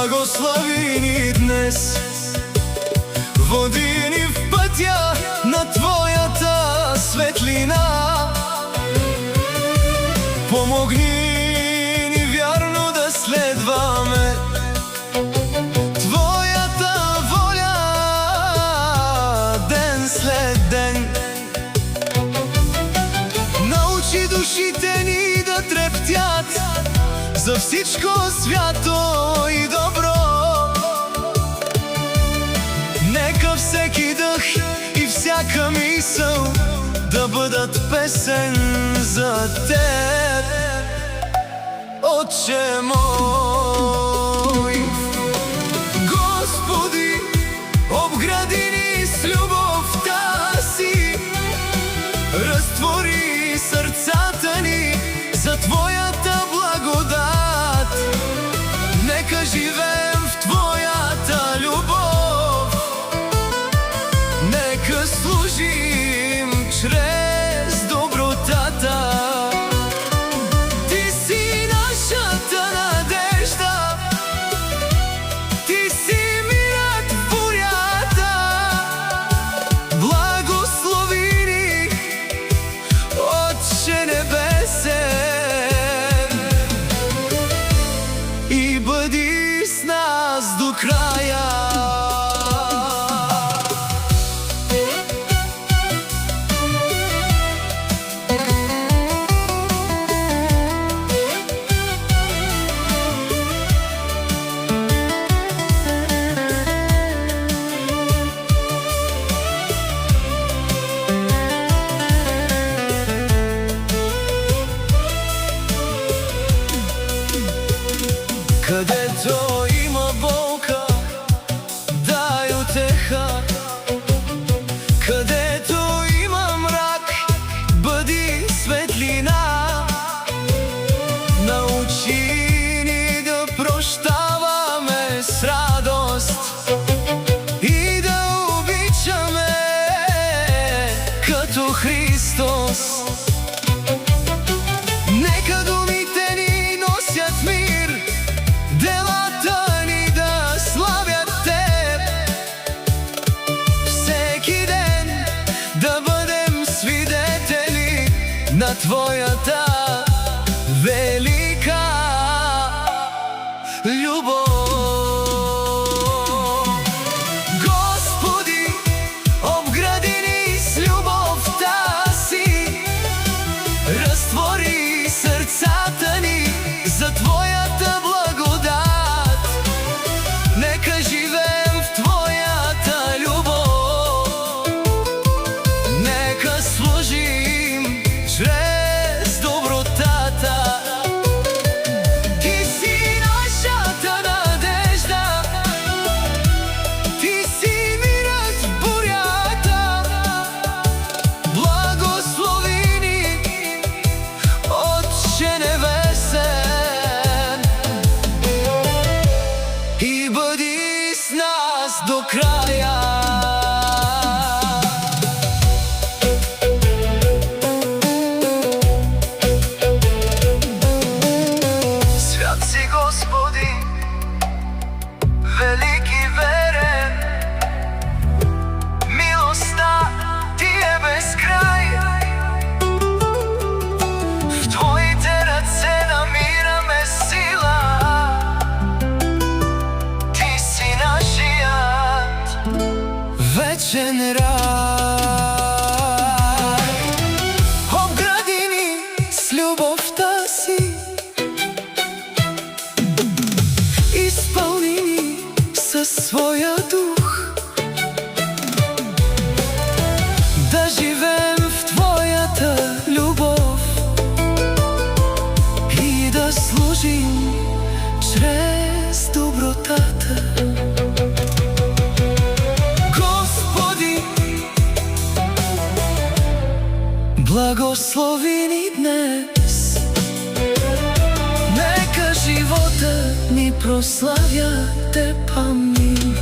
Благослови ни днес, води ни в пътя на Твоята светлина. Помогни ни вярно да следваме Твоята воля ден след ден. Научи душите ни да трептят за всичко свято и добро. Нека всеки дъх и всяка мисъл да бъдат песен за Теб, Отче мой. Господи, обгради ни с любовта си, разтвори сърцата ни за Твоята благодат. Нека живеем в Твоята любов, нека служим чрез добротата. Ти си нашата надежда, Ти си мирът в бурята. Благослови ни, Отче небесен, и бъди с нас до края. Където има болка, дай утеха. Където има мрак, бъди светлина. Научи ни да прощаваме с радост и да обичаме като Христос. Нека думите ни носят мир, делата ни да славят Теб. Всеки ден да бъдем свидетели на Твоята велика любов. Господи, обгради ни с любовта си, разтвори сърцата ни за Твоята благодат. Нека живеем в Твоята любов, нека служим чрез добротата. Ти си нашата надежда, Ти си мирът в бурята. Благослови ни, Отче небесен, и бъди с нас до края. Свят си, Господи, велик и верен, милостта Ти е без край. В Твоите ръце намираме сила, Ти си нашият вечен рай. Обгради ни с любовта си, изпълни ни със своя дух, да живеем в Твоята любов и да служим чрез добротата. Господи, благослови ни днес, нека живота ни прославя Теб. Амин.